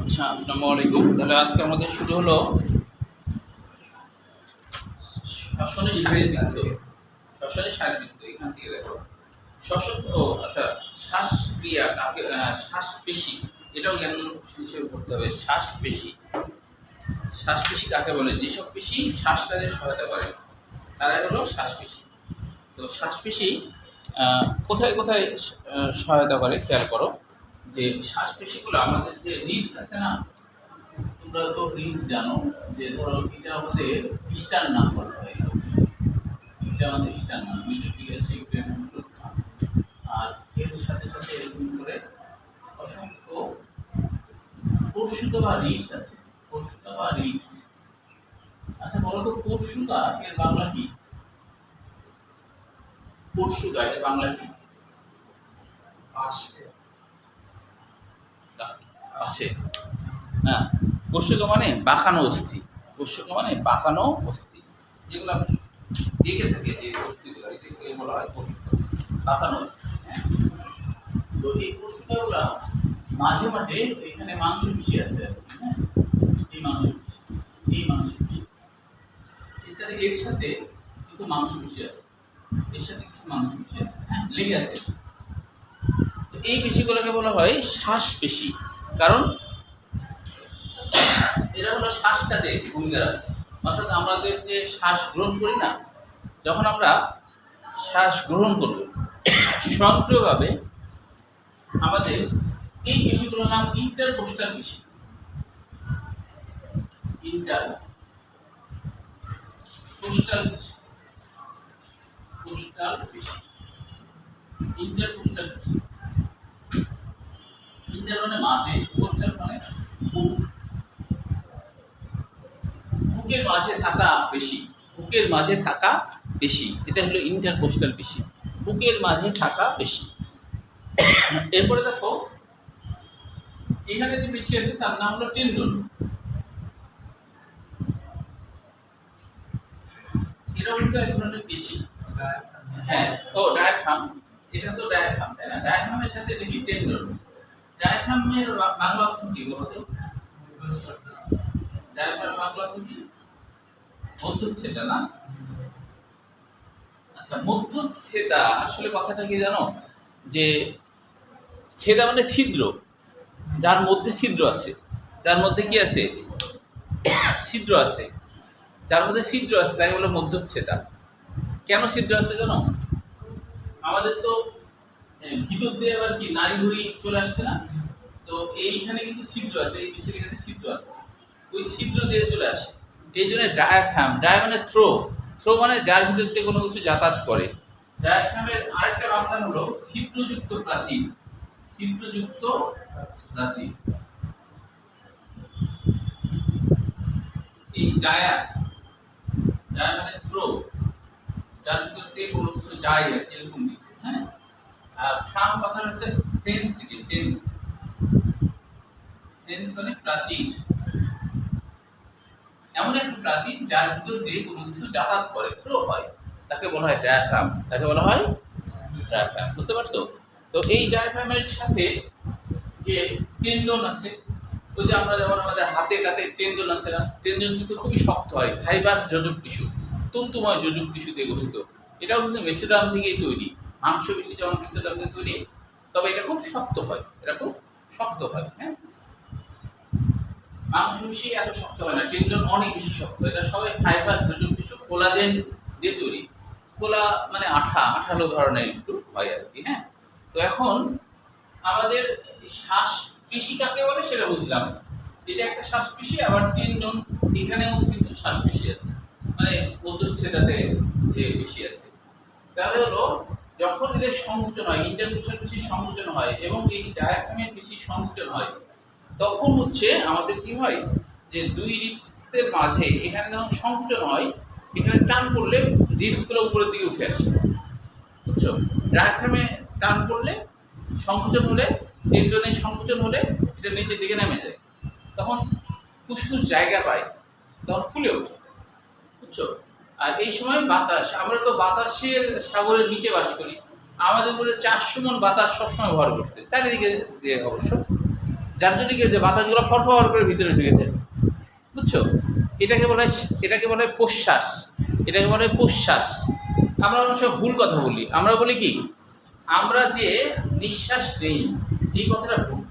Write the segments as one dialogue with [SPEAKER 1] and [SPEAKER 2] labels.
[SPEAKER 1] আচ্ছা, আসসালামু আলাইকুম। তাহলে আজকে আমাদের শুরু হলো শ্বসনের শারীরবৃত্ত। শ্বসনের শারীরবৃত্ত এখান থেকে দেখো শ্বসন। ও আচ্ছা, শ্বাসক্রিয়া কাকে, শ্বাসপেশি, এটাও জ্ঞান হিসেবে করতে হবে। শ্বাসপেশি, শ্বাসপেশি কাকে বলে? যেসব পেশি শ্বাস কাজে সহায়তা করে তারাই হলো শ্বাসপেশি। তো শ্বাসপেশি কোথায় কোথায় সহায়তা করে খেয়াল করো। যে শ্বাসপেশিগুলো আমাদের যে রিবস আছে না, তোমরা তো রিবস জানো, যে ধরো এটা আমাদের স্টার নাম বলা হয়। এটা আমাদের স্টার নাম, ঠিক আছে। আর এর সাথে সাথে এরকম করে অসংখ্য পরশুতা বা রিবস আছে। পরশুতা বা রিবস। আচ্ছা বলো তো, পরশুতা এর বাংলা কি? পরশুতা এর বাংলা কি? পাশে না, পরশুতা মানে বাঁকানো অস্থি। পরশুতা মানে বাঁকানো অস্থি, যেগুলো দেখে থাকে, যে অস্থিগুলো এটাকে বলা হয় পরশুতা, বাঁকানো অস্থি। হ্যাঁ, তো এই পরশুতাগুলো মাঝে মাঝে এখানে মাংসপেশি আছে। হ্যাঁ, এই মাংসপেশি, এই মাংসপেশি, এছাড়া এর সাথে কিছু মাংসপেশি আছে, এর সাথে কিছু মাংসপেশি আছে, হ্যাঁ, লেগে আছে। এই পেশিগুলোকে বলা হয় শ্বাসপেশি, কারণ এরা হলো শ্বাস কাজে ভূমিকা রাখে। অর্থাৎ আমাদের যে শ্বাস গ্রহণ করি না, যখন আমরা শ্বাস গ্রহণ করব স্বয়ংক্রিয়ভাবে আমাদের এই পেশিগুলোর নাম ইন্টারকোস্টাল পেশি। ইন্টারকোস্টাল পেশি, কোস্টাল পেশি, ইন্টারকোস্টাল পেশি। ইন্টার মানে মাঝে, কোস্টাল মানে বুক, বুকের মাঝে থাকা পেশি, বুকের মাঝে থাকা পেশি, এটা হলো ইন্টারকোস্টাল পেশি, বুকের মাঝে থাকা পেশি। এরপরে দেখো এখানে যে পেশি আছে তার নাম হলো টেন্ডন। এটাও কিন্তু এক ধরনের পেশি। হ্যাঁ, ও ডায়াফ্রাম, এটা তো ডায়াফ্রাম, তাই না? ডায়াফ্রামের সাথে দেখি টেন্ডন। ডায়াফ্রামের বাংলা অর্থ কি বলতো? ডায়াফ্রামের বাংলা অর্থ কি? মধ্যচ্ছেদা না? আচ্ছা, মধ্যচ্ছেদা আসলে কথাটা কি জানো? যে ছেদা মানে ছিদ্র, যার মধ্যে ছিদ্র আছে, যার মধ্যে কি আছে? ছিদ্র আছে, যার মধ্যে ছিদ্র আছে তাই বলে মধ্যচ্ছেদা। কেন ছিদ্র আছে জানো? আমাদের তো ভিতর দিয়ে আবার কি নাড়ি ভুঁড়ি চলে আসছে না, তো এইখানে কিন্তু ছিদ্র আছে, এই পেশির এখানে ছিদ্র আছে, ওই ছিদ্র দিয়ে চলে আসে। এই জন্য ডায়াফ্রাম, ডায়া মানে থ্রো, থ্রো মানে যার ভিতর দিয়ে কোনো কিছু যাতায়াত করে। ডায়াফ্রামের আরেকটা বাংলা হলো ছিদ্রযুক্ত প্রাচীর, ছিদ্রযুক্ত প্রাচীর। এই ডায়া, ডায়া মানে থ্রো, যার ভিতর দিয়ে কোনো কিছু যায় আর এরকম কিছু। হ্যাঁ, আর ফ্রাম কথা হচ্ছে টেন্স থেকে, টেন্স, টেন্স মানে প্রাচীর, এমন একটা প্রাচীর যার ভিতর দিয়ে কোনো কিছু যাতায়াত করে, থ্রো হয়, তাকে বলা হয় ডায়াফ্রাম, তাকে বলা হয় ডায়াফ্রাম। বুঝতে পারছো? তো এই ডায়াফ্রামের সাথে যে টেন্ডন আছে, ওই যে আমরা যেমন আমাদের হাতে কাতে টেন্ডন আছে না, টেন্ডন কিন্তু খুবই শক্ত হয়, ফাইবাস যোজক টিস্যু, তন্তুময় যোজক টিস্যু দিয়ে গঠিত। এটাও কিন্তু মেসোডার্ম থেকেই তৈরি, মাংসপেশি যেমন মেসোডার্ম থেকে তৈরি, তবে এটা খুব শক্ত হয়, এটা খুব শক্ত হয়। হ্যাঁ, মাংসপেশি এত শক্ত হয় না, টেন্ডন অনেক বেশি শক্ত। এটা সবাই ফাইবাস যোজক টিস্যু, কোলাজেন দিয়ে তৈরি। কোলা মানে আঠা, আঠালো ধরনের একটু হয় আর কি। হ্যাঁ, তো এখন আমাদের শ্বাস পেশি কাকে বলে সেটা বুঝলাম, এটা একটা শ্বাসপেশি। আবার টেন্ডন, এখানেও কিন্তু শ্বাসপেশি আছে, মানে মধ্যচ্ছেদাতে যে পেশি আছে। তাহলে হলো যখন এদের সংকোচন হয়, ইন্টারকোস্টাল পেশি সংকোচন হয় এবং এই ডায়াফ্রামের পেশি সংকোচন হয়, তখন হচ্ছে আমাদের কি হয়, যে দুই রিবসের মাঝে এখানে যখন সংকোচন হয়, এখানে টান করলে রিবসগুলো উপরের দিকে উঠে আসে। বুঝছো? ডায়াফ্রামে টান করলে, সংকোচন হলে, টেন্ডনের সংকোচন হলে এটা নিচের দিকে নেমে যায়, তখন ফুসফুস জায়গা পায়, তখন ফুলে ওঠে। বুঝছো? আর এই সময় বাতাস, আমরা তো বাতাসের সাগরের নিচে বাস করি, আমাদের উপরে 400 মন বাতাস সবসময় ভর করছে চারিদিকে দিয়ে অবশ্য। যার জন্য কি হচ্ছে বাতাসগুলো ফরফর করে ভিতরে ঢুকে যায়, বুঝছো? এটাকে বলে প্রশ্বাস, এটাকে বলে প্রশ্বাস। আমরা অনেক সময় ভুল কথা বলি, আমরা বলি কি আমরা যে নিঃশ্বাস নেই, এই কথাটা ভুল।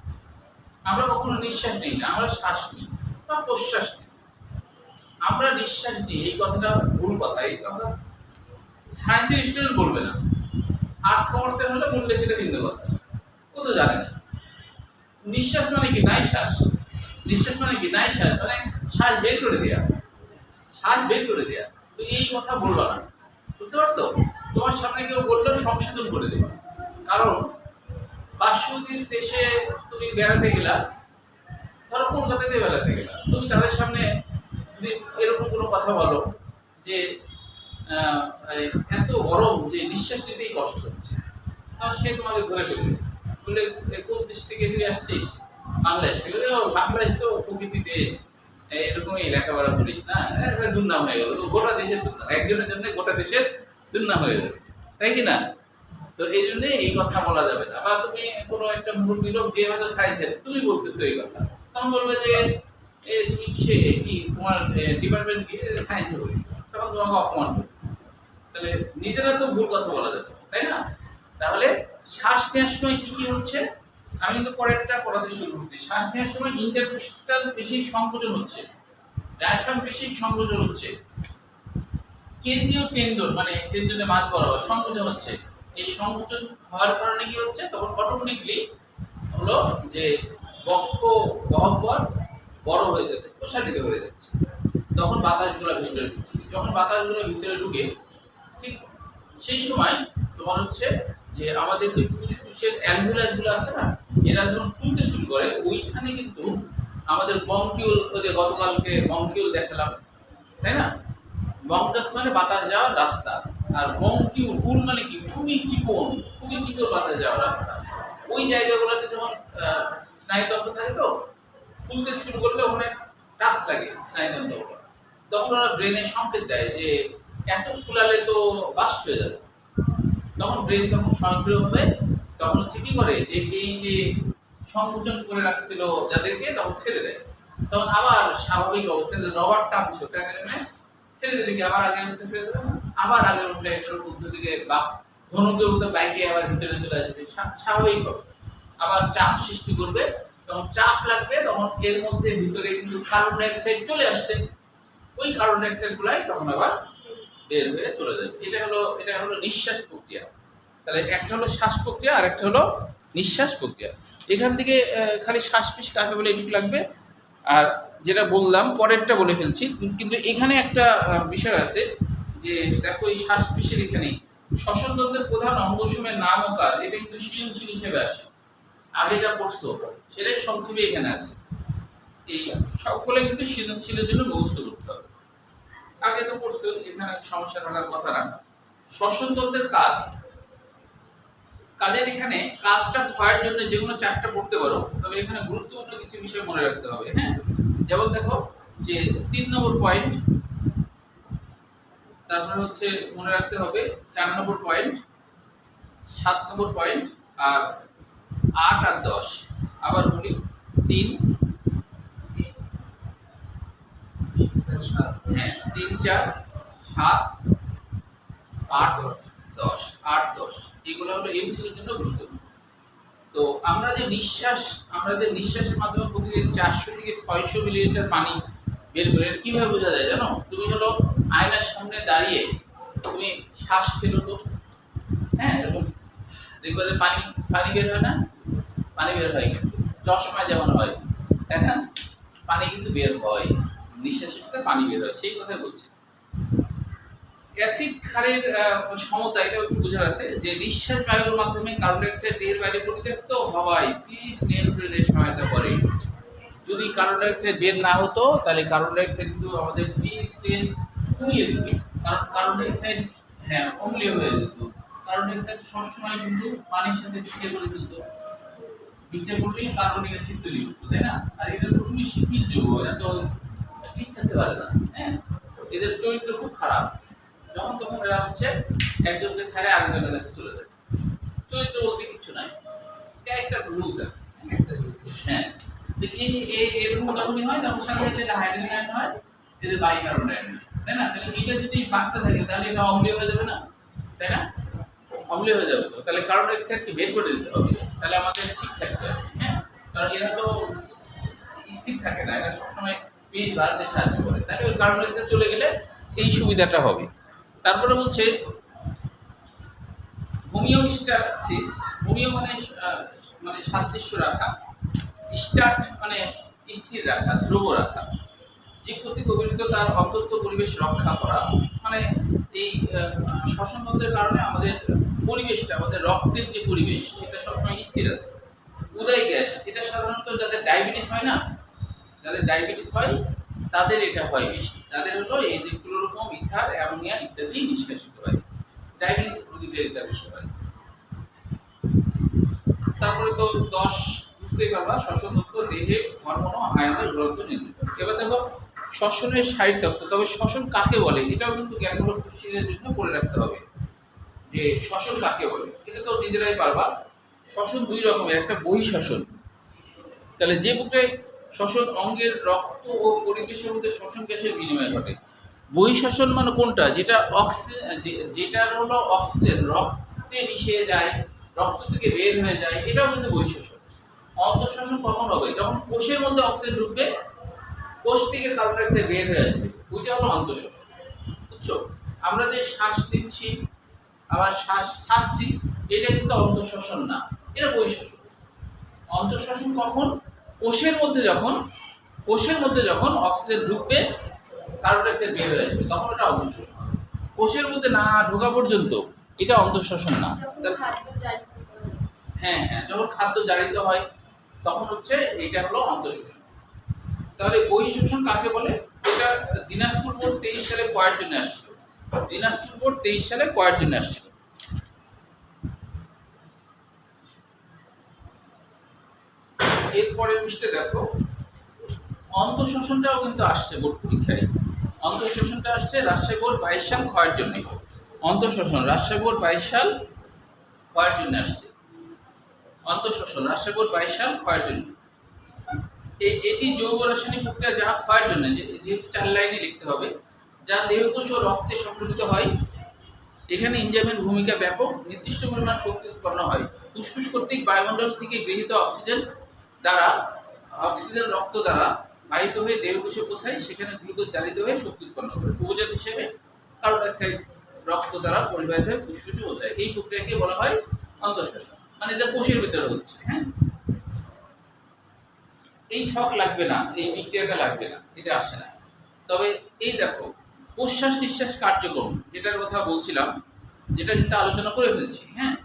[SPEAKER 1] আমরা কখনো নিঃশ্বাস নেই না, আমরা শ্বাস নিই বা প্রশ্বাস নিই। আমরা নিঃশ্বাস নিই এই কথাটা ভুল কথা, এই কথা সায়েন্সের স্টুডেন্ট বলবে না, আর্টস কমার্সের হলে বললে সেটা ভিন্ন কথা, ও তো জানে না। নিঃশ্বাস মানে কি নাই শ্বাস, নিঃশ্বাস মানে কি নাই শ্বাস, মানে শ্বাস বের করে দেয়া, শ্বাস বের করে দেয়া। তো এই কথা বললো না, বুঝতে পারছো? তোমার সামনে কেউ বললেও সংশোধন করে দেবে। কারণ পার্শ্ববর্তী দেশে তুমি বেড়াতে গেলা, ধরো কলকাতাতে বেড়াতে গেলা, তুমি তাদের সামনে যদি এরকম কোনো কথা বলো যে এত গরম যে নিঃশ্বাস নিতেই কষ্ট হচ্ছে, তাহলে সে তোমাকে ধরে ফেলবে, বলে কোন দেশ থেকে তুই আসছিস? বাংলাদেশ থেকে। বাংলাদেশ তো প্রকৃতি দেশ, এরকমই লেখাপড়া করিস না, দুর্নাম হয়ে গেল। তো গোটা দেশের দুর্নাম, একজনের জন্য গোটা দেশের দুর্নাম হয়ে যাবে, তাই কি না? তো এই জন্য এই কথা বলা যাবে না। বা তুমি কোনো একটা মুরব্বী লোক যে হয়তো সায়েন্সের, তুমি বলতেছো এই কথা, তখন বলবে যে তুমি কিসে, কি তোমার ডিপার্টমেন্ট কি? সায়েন্সে বলি। তখন তোমাকে অপমান করবে। তাহলে নিজেরা তো ভুল কথা বলা যাবে, তাই না? তাহলে শ্বাস নেওয়ার সময় কি কি হচ্ছে, আমি কিন্তু পরেরটা পড়াতে শুরু করছি। শ্বাস নেওয়ার সময় ইন্টারস্টাল বেশি সংকোচন হচ্ছে, ডায়াফ্রাম বেশি সংকোচন হচ্ছে, কেন্দ্রীয় টেন্ডন মানে টেন্ডনের মাঝ বরাবর সংকোচন হচ্ছে। এই সংকোচন হওয়ার কারণে কি হচ্ছে, তখন অটোমেটিকলি হলো যে বক্ষ গহ্বর বড় হয়ে যাচ্ছে, প্রসারিত হয়ে যাচ্ছে। তখন বাতাসগুলো ভিতরে ঢুকছে, যখন বাতাসগুলো ভিতরে ঢুকে ঠিক সেই সময় তোমার হচ্ছে যে আমাদের যে ফুসফুসের অ্যালভিউলাসগুলো আছে না, এরা যখন খুলতে শুরু করে, ওইখানে কিন্তু আমাদের বঙ্কিউল, ওই যে গতকালকে বঙ্কিউল দেখালাম, তাই না? বঙ্কাস মানে বাতাস যাওয়ার রাস্তা, আর বঙ্কিউল মানে কি খুবই চিকন বাতাস যাওয়ার রাস্তা। ওই জায়গাগুলোতে যখন স্নায়ুতন্ত্র থাকে, তো খুলতে শুরু করলে ওখানে টাচ লাগে স্নায়ুতন্ত্রগুলো, তখন ওরা ব্রেনে সংকেত দেয় যে এত ফুলালে তো বাস্ট হয়ে যাবে। তখন ব্রেন তখন স্বয়ংক্রিয়ভাবে তখন হচ্ছে কি করে যে এই যে সংকোচন করে রাখছিল যাদেরকে, তখন ছেড়ে দেয়। তখন আবার স্বাভাবিক অবস্থায় রবার টানছো, ছেড়ে দিলে কি আবার আগের অবস্থায় ফিরে যাবে, আবার আগের অবস্থায় পদ্ধতিকে বা ধনুকের মতো বাইকে আবার ভিতরে চলে আসবে স্বাভাবিক হবে। আবার চাপ সৃষ্টি করবে, তখন চাপ লাগবে, তখন এর মধ্যে ভিতরে কিন্তু কার্বন ডাই অক্সাইড চলে আসছে, ওই কার্বন ডাই অক্সাইড গুলাই তখন আবার বের হয়ে চলে যাবে। এটা হলো নিঃশ্বাস প্রক্রিয়া। তাহলে একটা হলো শ্বাস প্রক্রিয়া আর একটা হলো নিঃশ্বাস প্রক্রিয়া। এখান থেকে খালি শ্বাস-পেশ কাকে বলে এটুকু লাগবে। আর যেটা বললাম পরেরটা বলে ফেলছি, কিন্তু এখানে একটা বিষয় আছে যে দেখো এই শ্বাস-পেশের এখানে শ্বসনতন্ত্রের প্রধান অঙ্গসমূহের নাম ও কাজ, এটা কিন্তু সৃজনশীল হিসেবে আসে। আগে যা পড়তো সেটাই সংক্ষেপে এখানে আছে। এই সবগুলো কিন্তু সৃজনশীলের জন্য মুখস্থ করতে হবে। আগে তো পড়তো, এখানে সমস্যা থাকার কথা না। শ্বসনতন্ত্রের কাজ, কাজের এখানে কাজটা ক্ষয়ের জন্য যে কোনো চারটা পড়তে পারো, তবে এখানে গুরুত্বপূর্ণ কিছু বিষয় মনে রাখতে হবে। হ্যাঁ, যেমন দেখো যে 3 নম্বর পয়েন্ট, তারপর হচ্ছে মনে রাখতে হবে 4 নম্বর পয়েন্ট, 7 নম্বর পয়েন্ট, আর 8 আর 10। আবার বলি 3, হ্যাঁ 3, 4, 7, 8, 10, 8, 10 এগুলো হলো এমসিকিউর জন্য গুরুত্বপূর্ণ। তো আমাদের নিঃশ্বাসের মাধ্যমে প্রতিদিন 400 থেকে 600 মিলিলিটার পানি বের করে। কিভাবে বোঝা যায় জানো? তুমি হলো আয়নার সামনে দাঁড়িয়ে তুমি শ্বাস ফেলো তো, হ্যাঁ এরকম দেখবে যে পানি বের হয় না? পানি বের হয়, কিন্তু চশমায় যেমন হয়, তাই না? পানি কিন্তু বের হয়, নিঃশ্বাসের সাথে পানি বের হয়, সেই কথাই বলছি। অ্যাসিড ক্ষারের সমতা, এটা একটু বোঝার আছে যে নিঃশ্বাস বায়ুর মাধ্যমে কার্বন ডাই অক্সাইড দেহের বাইরে পরিত্যক্ত হওয়ায় পিএইচ নিয়ন্ত্রণে সহায়তা করে। যদি কার্বন ডাই অক্সাইড বের না হতো, তাহলে কার্বন ডাই অক্সাইড কিন্তু আমাদের পিএইচ কমিয়ে দিত। কারণ কার্বন ডাই অক্সাইড অম্লীয় হয়ে যেত। কার্বন ডাই অক্সাইড সবসময় কিন্তু পানির সাথে বিক্রিয়া করে ফেলতো, বিক্রিয়া করলেই কার্বনিক অ্যাসিড তৈরি হতো, তাই না? আর এটা তো খুবই শিথিল যৌগ, এরা তো ঠিক থাকতে পারে না। হ্যাঁ, এদের চরিত্র খুব খারাপ। যখন তখন এরা হচ্ছে একজনকে ছেড়ে আরেকজনের কাছে চলে যায়। চরিত্র বলতে কিছু নাই, ক্যারেক্টার রুলস আছে। হ্যাঁ, এরকম যখনই হয় তখন সাথে সাথে এটা হাইড্রোজেন আয়ন হয়, এটা বাইকার্বন আয়ন, তাই না? তাহলে এটা যদি বাড়তে থাকে তাহলে এটা অম্লীয় হয়ে যাবে না, তাই না? অম্লীয় হয়ে যাবে। তো তাহলে কার্বন ডাই অক্সাইডকে বের করে দিতে হবে, তাহলে আমাদের ঠিক থাকবে। হ্যাঁ, কারণ এরা তো স্থির থাকে না, এরা সবসময় পিএইচ বাড়াতে সাহায্য করে। তাহলে ওই কার্বন ডাই অক্সাইড চলে গেলে এই সুবিধাটা হবে। তারপরে বলছে হোমিওস্ট্যাসিস। হোমিও মানে মানে সাদৃশ্য রাখা, স্টার্ট মানে স্থির রাখা, ধ্রুব রাখা, জীব কর্তৃক অভিনীত তার অভ্যস্ত পরিবেশ রক্ষা করা। মানে এই শ্বসন তন্ত্রের কারণে আমাদের পরিবেশটা, আমাদের রক্তের যে পরিবেশ সেটা সবসময় স্থির আছে। উদয় গ্যাস, এটা সাধারণত যাদের ডায়াবেটিস হয় না, যাদের ডায়াবেটিস হয় তাদের এটা হয় বেশি। তাদের হলো এই যে ক্লোরোফর্ম, ইথার, অ্যামোনিয়া ইত্যাদি নিষ্কাশিত হয়। ডায়াবেটিস রোগীদের এটা বেশি হয়। তারপরে তো 10 বুঝতেই পারবা, শ্বসন তত্ত্ব দেহে হরমোন ও আয়নের ঘনত্ব নির্ণয় করে। এবার দেখো শ্বসনের 60 তত্ত্ব। তবে শ্বসন কাকে বলে এটাও কিন্তু জ্ঞানমূলক কোশ্চেনের জন্য পড়ে রাখতে হবে, যে শ্বসন কাকে বলে। এটা তো নিজেরাই পারবা। শ্বসন দুই রকমের, একটা বহিঃশ্বসন। তাহলে যে বুকে শ্বসন অঙ্গের রক্ত ও পরিবেশের মধ্যে শ্বসন গ্যাসের বিনিময় ঘটে। বহিঃশ্বসন মানে কোনটা? যেটা যেটার হলো অক্সিজেন রক্তে মিশে যায়, রক্ত থেকে বের হয়ে যায়, এটাও কিন্তু বহিঃশ্বসন। অন্তঃশ্বসন কখন হবে? যখন কোষের মধ্যে অক্সিজেন ঢুকবে, কোষ থেকে কার্বন ডাই অক্সাইড বের হয়ে আসবে, ওইটা হলো অন্তঃশ্বসন। বুঝছো? আমরা যে শ্বাস নিচ্ছি আবার শ্বাস ছাড়ছি, এটা কিন্তু অন্তঃশ্বসন না, এটা বহিঃশ্বসন। অন্তঃশ্বসন কখন? কোষের মধ্যে যখন অক্সিজেন ঢুকবে, কার্বন ডাই অক্সাইড বের হয়ে আসবে, তখন এটা অন্তঃশ্বসন। কোষের মধ্যে না ঢোকা পর্যন্ত এটা অন্তঃশ্বসন না। হ্যাঁ হ্যাঁ, যখন খাদ্য জারিত হয় তখন হচ্ছে এটা হলো অন্তঃশ্বসন। তাহলে বহিঃশ্বসন কাকে বলে? এটা দিনাজপুর বোর্ড 23 সালে কয়ের জন্য আসছিল। দিনাজপুর বোর্ড 23 সালে কয়ের জন্য আসছিল। এরপরের পৃষ্ঠে দেখো অন্তঃশ্বসনটাও কিন্তু আসছে বোর্ড পরীক্ষায়। অন্তঃশ্বসনটা আসছে রাজশাহী বোর্ড 22 সাল ক্ষয়ের জন্য। অন্তঃশ্বসন রাজশাহী বোর্ড 22 সাল ক্ষয়ের জন্য আসছে। অন্তঃশ্বসন রাজশাহী বোর্ড 22 সাল ক্ষয়ের জন্য। এটি জৈব রাসায়নিক প্রক্রিয়া যা ক্ষয়ের জন্য, যেহেতু 4 লাইনে লিখতে হবে, যা দেহকোষ ও রক্তে সংঘটিত হয়। এখানে এনজাইমের ভূমিকা ব্যাপক। নির্দিষ্ট পরিমাণ শক্তি উৎপন্ন হয় ফুসফুস কর্তৃক বায়ুমণ্ডল থেকে গৃহীত অক্সিজেন রক্ত দ্বারা বাহিত হয়ে দেহকোষে পৌঁছায়, সেখানে গ্লুকোজ জারিত হয়ে শক্তি উৎপন্ন করে। উপজাত হিসেবে কার্বন ডাই অক্সাইড রক্ত দ্বারা পরিবাহিত হয়ে ফুসফুসে পৌঁছায়। এই প্রক্রিয়াকে বলা হয় অন্তঃশ্বসন। মানে এটা কোষের ভিতরে হচ্ছে। হ্যাঁ, এই শখ লাগবে না, এই বিক্রিয়াটা লাগবে না, এটা আসে না। তবে এই দেখো প্রশ্বাস নিঃশ্বাস কার্যক্রম, যেটার কথা বলছিলাম, যেটা কিন্তু আলোচনা করে ফেলছি। হ্যাঁ,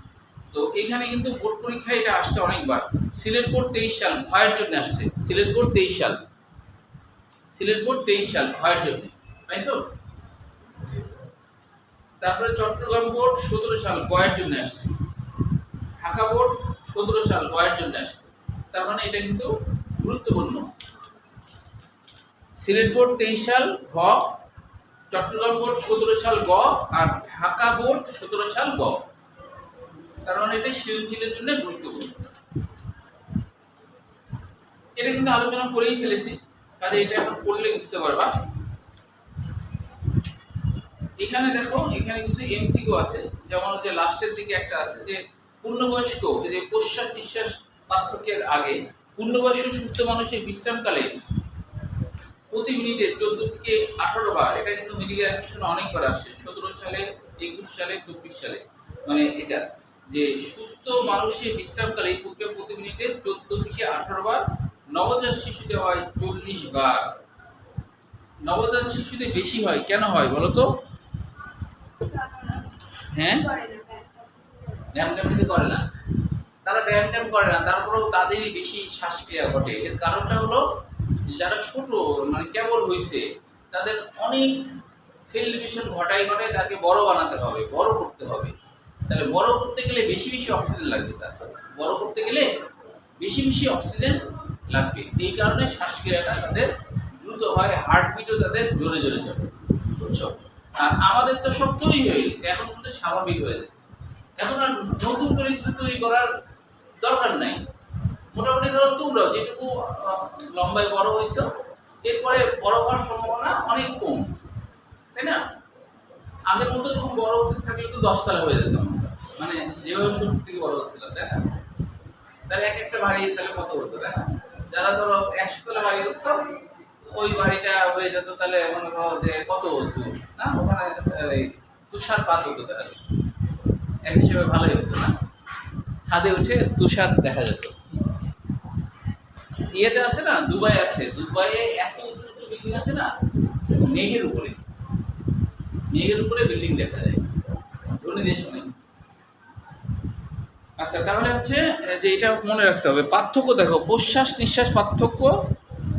[SPEAKER 1] তো এখানে কিন্তু বোর্ড পরীক্ষায় এটা আসছে অনেকবার। সিলেট বোর্ড 23 সাল ভয়ের জন্য আসছে। সিলেট বোর্ড 23 সাল ভয়ের জন্য, পাইছো? তারপরে চট্টগ্রাম বোর্ড 17 সাল গয়ের জন্য আসছে। ঢাকা বোর্ড 17 সাল গয়ের জন্য আসছে। তার মানে এটা কিন্তু গুরুত্বপূর্ণ। সিলেট বোর্ড 23 সাল ঘ, চট্টগ্রাম বোর্ড 17 সাল গ, আর ঢাকা বোর্ড 17 সাল গ। তার মানে এটা সৃজনশীলের জন্য গুরুত্বপূর্ণ। এটা কিন্তু আলোচনা করেই ফেলেছি, কাজে এটা এখন পড়লে বুঝতে পারবা। এখানে দেখো, এখানে কিছু এমসিকিউ আছে, যেমন যে লাস্টের দিকে একটা আছে যে পূর্ণবয়স্ক, যে প্রশ্বাস নিঃশ্বাস পার্থক্যের আগে পূর্ণবয়স্ক সুস্থ মানুষের বিশ্রামকালে প্রতি মিনিটে 14 থেকে 18 বার, এটা কিন্তু মেডিকেল অ্যাডমিশনে অনেকবার আসছে, 17 সালে, 21 সালে, 24 সালে। মানে এটা যে সুস্থ মানুষের বিশ্রামকালে এই প্রক্রিয়া প্রতি মিনিটে 14 থেকে 18 বার। নবজাত শিশুতে হয় 40 বার। নবজাত শিশুতে বেশি হয়, কেন হয় বলো তো? হ্যাঁ, ব্যায়াম করে না, তারা ব্যায়াম করে না, তারপরেও তাদেরই বেশি শ্বাসক্রিয়া ঘটে। এর কারণটা হলো যারা ছোট, মানে কেবল হয়েছে, তাদের অনেক সেল ডিভিশন ঘটায়, তাকে বড় বানাতে হবে, বড় করতে হবে। তাহলে বড় করতে গেলে বেশি অক্সিজেন লাগবে, বড় করতে গেলে বেশি অক্সিজেন লাগবে। এই কারণে শ্বাসক্রিয়াটা তাদের দ্রুত হয়, হার্টবিটও তাদের জোরে যাবে। বুঝছো? আর আমাদের তো সব তৈরি হয়ে গেছে, এখন কিন্তু স্বাভাবিক হয়ে যায়। এখন আর নতুন করে কিছু তৈরি করার দরকার নাই। মোটামুটি ধরো তোমরাও যেটুকু লম্বায় বড় হয়েছো, এরপরে বড় হওয়ার সম্ভাবনা অনেক কম, তাই না? আগের মতো এরকম বড় হতে থাকলে তো 10 তলা হয়ে যেতাম আমরা, মানে যেভাবে শুরু থেকে বড় হচ্ছিলাম, তাই না? তাহলে এক একটা বাড়ি তাহলে কত হতো, তাই না? যারা ধরো 100 তলা বাড়ি হতো, ওই বাড়িটা হয়ে যেত তাহলে মনে করো যে কত হতো না, ওখানে এই তুষারপাত হতো, তাহলে এক হিসেবে ভালোই হতো না, ছাদে উঠে তুষার দেখা যেত। ইয়েতে আছে না, দুবাই আছে, দুবাইয়ে এত উঁচু উঁচু বিল্ডিং আছে না, মেঘের উপরে, মেঘের উপরে বিল্ডিং দেখা যায়, ধনী দেশ অনেক। আচ্ছা, তাহলে হচ্ছে যে এটা মনে রাখতে হবে, পার্থক্য দেখো, প্রশ্বাস নিঃশ্বাস পার্থক্য,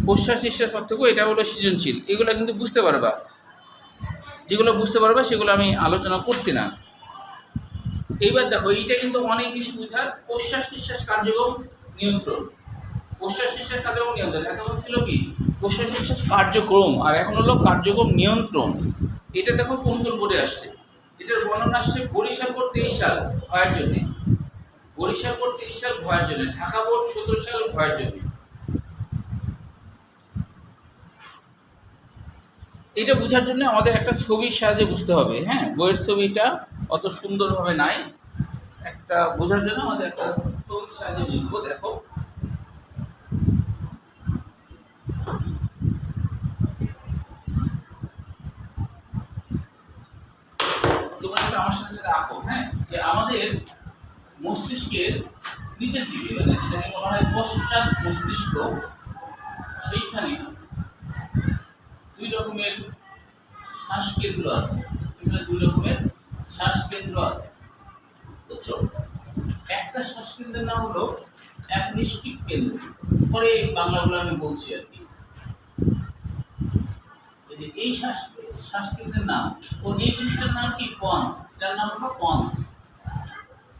[SPEAKER 1] প্রশ্বাস নিঃশ্বাস পার্থক্য, এটা হলো সৃজনশীল, এগুলো কিন্তু বুঝতে পারবা, যেগুলো বুঝতে পারবা সেগুলো আমি আলোচনা করছি না। এইবার দেখো, এইটা কিন্তু অনেক বেশি বুঝার, প্রশ্বাস নিঃশ্বাস কার্যক্রম নিয়ন্ত্রণ, প্রশ্বাস নিঃশ্বাস কার্যক্রম নিয়ন্ত্রণ, এখন ছিল কি প্রশ্বাস নিঃশ্বাস কার্যক্রম, আর এখন হলো কার্যক্রম নিয়ন্ত্রণ। এটা দেখো কোন কোন বোর্ডে আসছে, এটার বর্ণনা আসছে বরিশাল বোর্ড 23 সাল ভয়ের জন্য, বরিশাল বোর্ড 23 সাল ভয়ের জন্য, ঢাকা বোর্ড 17 সাল ভয়ের জন্য। এটা বোঝার জন্য আমাদের একটা ছবির সাহায্যে বুঝতে হবে, হ্যাঁ, বইয়ের ছবিটা অত সুন্দরভাবে নাই, একটা বোঝার জন্য আমাদের একটা ছবির সাহায্যে বুঝবো। দেখো, তোমরা একটা আমার সাথে সাথে আঁকো, হ্যাঁ, যে আমাদের মস্তিষ্কের নিচের দিকে, মানে যেটাকে বলা হয় পশ্চাৎ মস্তিষ্ক, সেইখানে 2 রকমের শ্বাসকেন্দ্র আছে, সেখানে 2 রকমের শ্বাসকেন্দ্র আছে, বুঝছো? একটা শ্বাসকেন্দ্রের নাম হলো অ্যাপনিস্টিক কেন্দ্র, পরে বাংলাগুলো আমি বলছি আর কি। এই শ্বাসকেন্দ্রের নাম, ও এই জিনিসটার নাম কি, পন্স, এটার নাম হলো পন্স,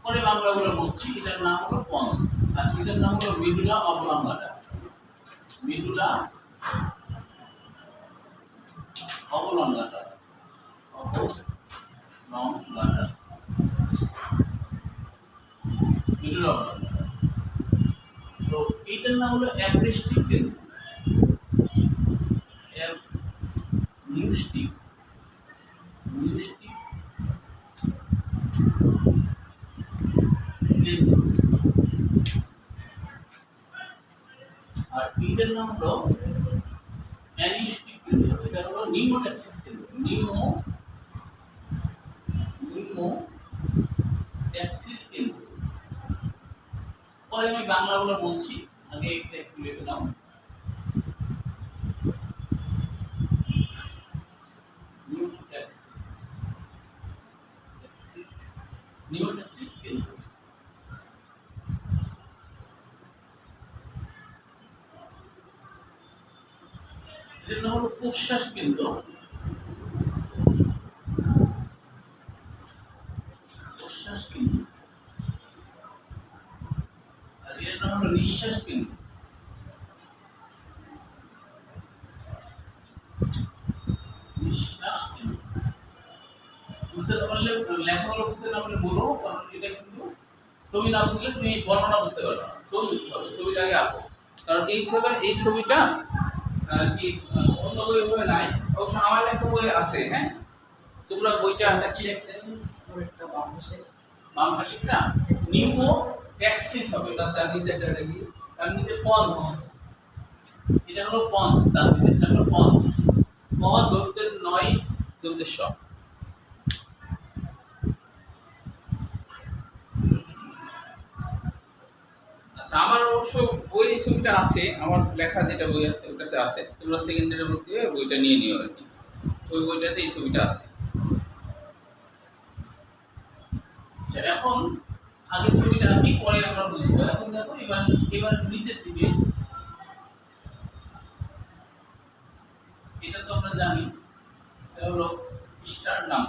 [SPEAKER 1] পরে বাংলাগুলো বলছি, এটার নাম হলো পন্স, আর এটার নাম হলো মিডুলা অবলঙ্গাটা, মিডুলা অবলঙ্গাটা, অবলঙ্গাটা, মিডুলা অবলঙ্গাটা। তো এইটার নাম হলো অ্যাপনিস্টিক কেন্দ্র, নিউস্টিক, নিউস্টিক কেন্দ্র, আর এটার নাম হলো অ্যানিস্টিক কেন্দ্র, এটা হলো নিউমোট্যাক্সিস কেন্দ্র, নিউমোট্যাক্সিস কেন্দ্র। পরে আমি বাংলাগুলো বলছি, আগে এটা একটু লিখে নাও। নিউমোট্যাক্সিস কেন্দ্র, এর নাম হলো প্রশ্বাস কেন্দ্র, প্রশ্বাস কেন্দ্র, আর এর নাম হলো নিঃশ্বাস কেন্দ্র, নিঃশ্বাস কেন্দ্র। বুঝতে পারলে লেখাগুলো বুঝতে না পারলে বলো, কারণ এটা কিন্তু ছবি না বুঝলে তুমি বর্ণনা বুঝতে পারবে না, ছবি বুঝতে হবে, ছবিটা আগে আঁকো, কারণ এই ছবিটা কি অন্য বই ভাবে নাই, অবশ্য আমার লেখা বই আছে, হ্যাঁ, তোমরা বইটা কি লিখছে, একটা বাম পাশেরটা নিউমোট্যাক্সিস হবে, তার নিচেরটা কি, তার নিচে পন্স, এটা হলো পন্স, তার নিচেরটা হলো পন্স, প দন্তের 9 দন্তের স। আচ্ছা, আমার অবশ্য বই ছবিটা আছে, আমার লেখা যেটা বই আছে ওটাতে আছে, তোমরা সেকেন্ডারি ভর্তি হয়ে বইটা নিয়ে নিও আর কি, ওই বইটাতে এই ছবিটা আছে। আচ্ছা, এখন আগে ছবিটা আঁকি, পরে আমরা বুঝবো। এখন দেখো, এবার নিচের দিকে, এটা তো আমরা জানি, এটা হলো স্টারনাম,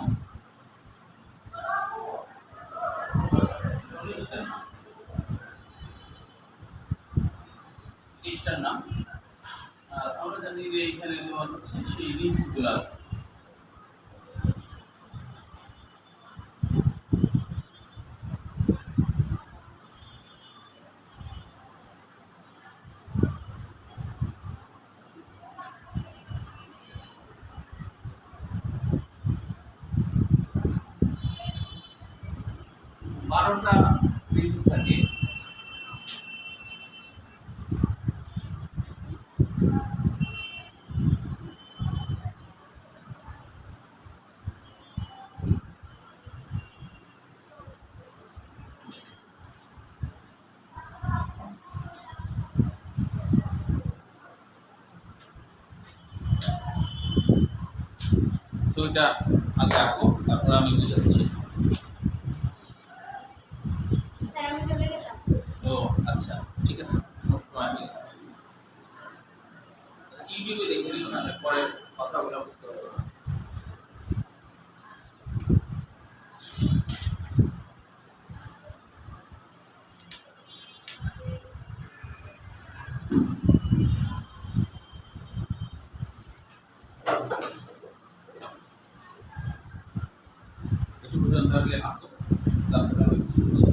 [SPEAKER 1] স্টারনাম, আর আমরা জানি যে এখানে তোমার হচ্ছে সেই রিপগুলো আছে। 11টা ডিজিজ থাকে। তো এটা আগে আঁকো, তারপর আমি বুঝাচ্ছি। ও আচ্ছা, ঠিক আছে, আমি ইউটিউবে দেখে নিও, নাহলে পরে কথাগুলো বুঝতে পারবো না। একটু পর্যন্ত আগে আঁকো, তারপরে আমি বুঝাচ্ছি।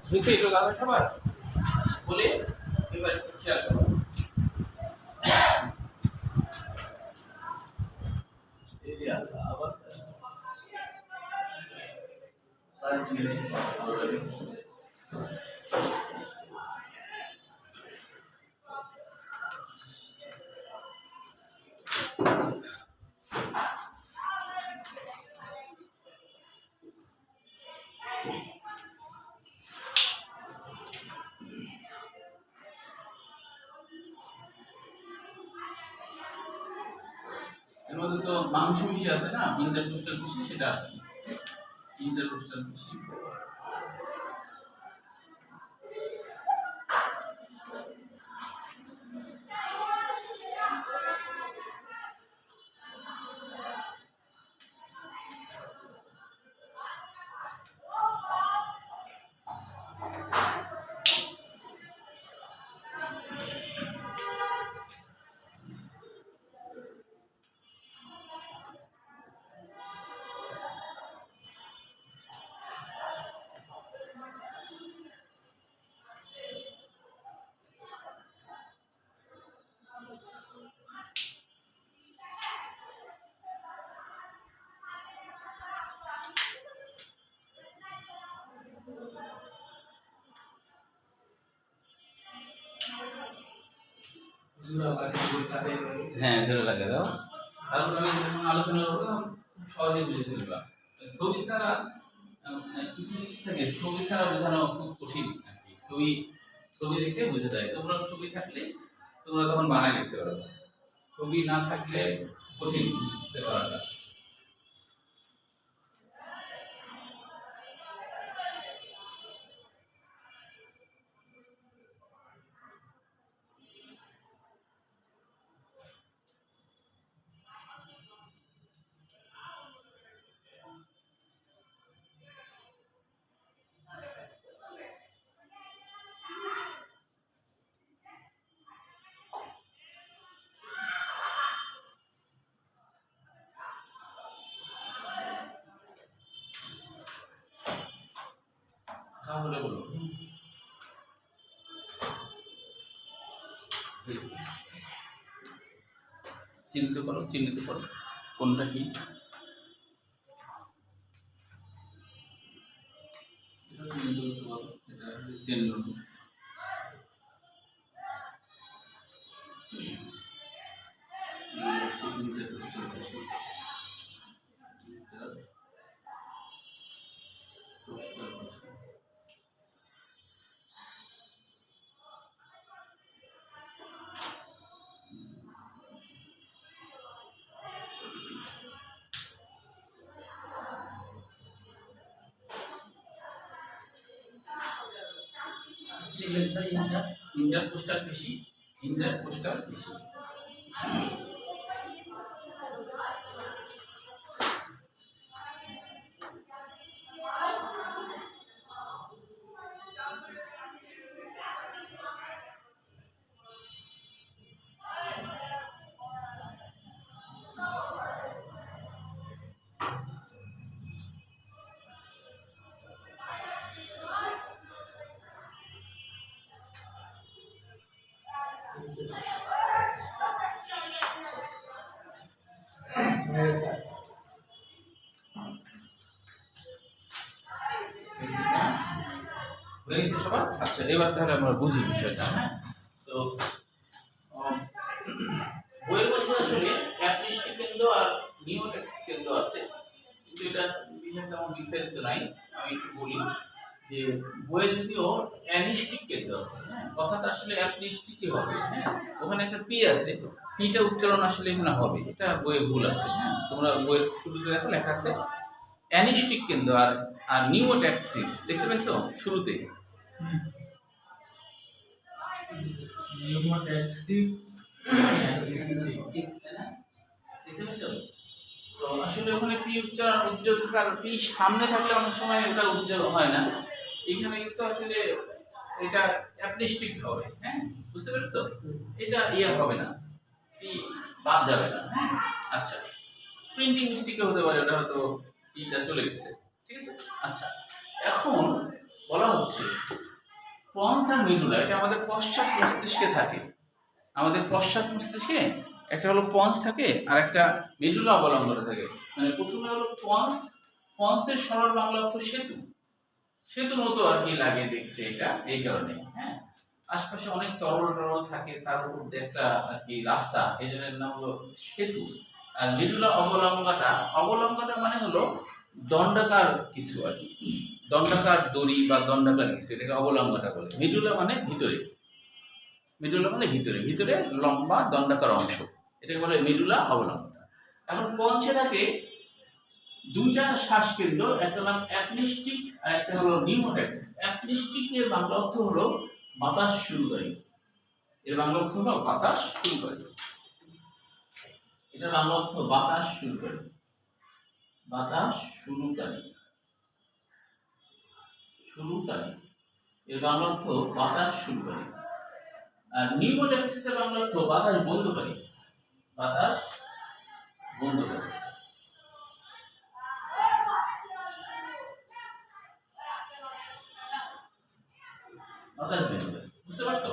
[SPEAKER 1] বুঝছি একটু দাদা খাবার বলে এবার একটু খেয়াল করো। আবার এর মধ্যে তো মাংস বেশি আছে না, ইন্টারকোস্টাল বেশি, সেটা আছে ইন্টারকোস্টাল বেশি। হ্যাঁ, জোরে লাগে দাও, তারপর আমি যখন আলোচনা করবো তখন খুব সহজে বুঝে ফেলবা। ছবি ছাড়া কিছু জিনিস থাকে, ছবি ছাড়া বোঝানো খুব কঠিন আর কি। ছবি দেখে বুঝে যায়। তোমরা ছবি থাকলে তোমরা তখন বানায় লিখতে পারবে, ছবি না থাকলে কঠিন বুঝতে পারা। তাহলে বলো, চিহ্নিত করো কোনটা কি। ইন্টারকোস্টাল পেশি, ইন্টারকোস্টাল পেশি। হয়ে গেছে সবার? আচ্ছা, এবার তাহলে আমরা বুঝি বিষয়টা। হ্যাঁ, তো বইয়ের মধ্যে আসলে অ্যাপনিস্টিক কেন্দ্র আর নিওট্যাক্সিস কেন্দ্র আছে, কিন্তু এটা বিষয়টা তেমন বিস্তারিত নাই। আমি একটু বলি যে বইয়ে যদিও অ্যানিস্টিক কেন্দ্র আছে, হ্যাঁ, কথাটা আসলে অ্যাপনিস্টিকই হবে। হ্যাঁ, ওখানে একটা পি আছে, পিটা উচ্চারণ আসলে এখানে হবে, এটা বইয়ে ভুল আছে। হ্যাঁ, তোমরা বইয়ের শুরুতে দেখো লেখা আছে অ্যানিস্টিক কেন্দ্র আর আর নিওট্যাক্সিস, দেখতে পেয়েছো শুরুতে?
[SPEAKER 2] নিউমোট্যাক্সিক
[SPEAKER 1] দেখতে পেয়েছো? তো আসলে ওখানে পি উচ্চারণ উজ্জ্বল থাকার, পি সামনে থাকলে অনেক সময় ওটা উজ্জ্বল হয় না। এখানে কিন্তু আসলে এটা অ্যাপনিস্টিক হবে। হ্যাঁ, বুঝতে পেরেছো? এটা ইয়ে হবে না, পি বাদ যাবে না। হ্যাঁ, আচ্ছা, প্রিন্টিং মিস্টেকে হতে পারে, ওটা হয়তো পিটা চলে গেছে। ঠিক আছে, আচ্ছা, এখন বলা হচ্ছে পন্স আর মেডুলা, এটা আমাদের পশ্চাৎ মস্তিষ্কে থাকে। আমাদের পশ্চাৎ মস্তিষ্কে একটা হলো পন্স থাকে আর একটা মেডুলা অবলম্বনে থাকে। মানে প্রথমে হলো পন্স, পন্সের সরল বাংলা অর্থ সেতু, সেতুর মতো আর কি লাগে দেখতে এটা, এই কারণে। হ্যাঁ, আশপাশে অনেক তরল টরল থাকে, তার উপর দিয়ে একটা আর কি রাস্তা, এই জন্য এর নাম হলো সেতু। আর মেডুলা অবলঙ্গাটা, অবলঙ্গাটা মানে হলো দণ্ডাকার কিছু আর কি, দণ্ডাকার দড়ি বা দণ্ডাকার কিছু, এটাকে অবলঙ্গাটা বলে। মেডুলা মানে ভিতরে, মেডুলা মানে ভিতরে, ভিতরে লম্বা দণ্ডাকার অংশ, এটাকে বলে মেডুলা অবলঙ্গটা। এখন পঞ্চে থাকে দুইটা শ্বাসকেন্দ্র, একটা নাম অ্যাপনিস্টিক আর একটা হলো নিউমোট্যাক্সিস। অ্যাপনিস্টিক এর বাংলা অর্থ হলো বাতাস শুরুকারী, এর বাংলা অর্থ হলো বাতাস শুরুকারী, এটা বাংলা অর্থ বাতাস শুরুকারী, বাতাস শুরুকারী, শুরুকারী, এর বাংলা অর্থ বাতাস শুরুকারী। আর নিউমোট্যাক্সিসের বাংলা অর্থ বাতাস বন্ধকারী, বাতাস বন্ধকারী। বাতাস বন্ধকারী, বুঝতে পারছো?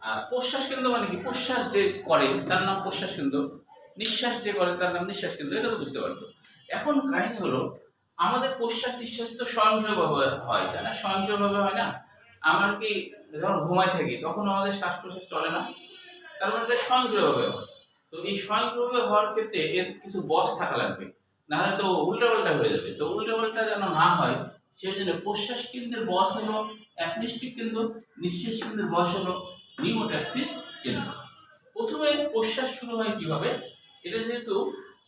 [SPEAKER 1] আর প্রশ্বাস কেন্দ্র মানে কি? প্রশ্বাস যে করে তার নাম প্রশ্বাস কেন্দ্র, নিঃশ্বাস যে করে তার নাম নিঃশ্বাস কেন্দ্র, এটা তো বুঝতে পারছো। এখন কাহিনী হলো আমাদের প্রশ্বাস নিঃশ্বাস তো স্বয়ংক্রিয়ভাবে হয়, তাই না? স্বয়ংক্রিয়ভাবে হয় না? আমার কি যখন ঘুমায় থাকি তখন আমাদের শ্বাস প্রশ্বাস চলে না, তার মানে এটা স্বয়ংক্রিয়ভাবে হয়। তো এই স্বয়ংক্রিয়ভাবে হওয়ার ক্ষেত্রে এর কিছু বস থাকা লাগবে, না হলে তো উল্টাপাল্টা হয়ে যাবে। তো উল্টাপাল্টা যেন না হয় সেই জন্য প্রশ্বাস কেন্দ্রের বস হলো অ্যাপনিস্টিক কেন্দ্র, নিঃশ্বাস কেন্দ্রের বস হলো নিউমোট্যাক্সিস কেন্দ্র। প্রথমে প্রশ্বাস শুরু হয় কিভাবে? এটা যেহেতু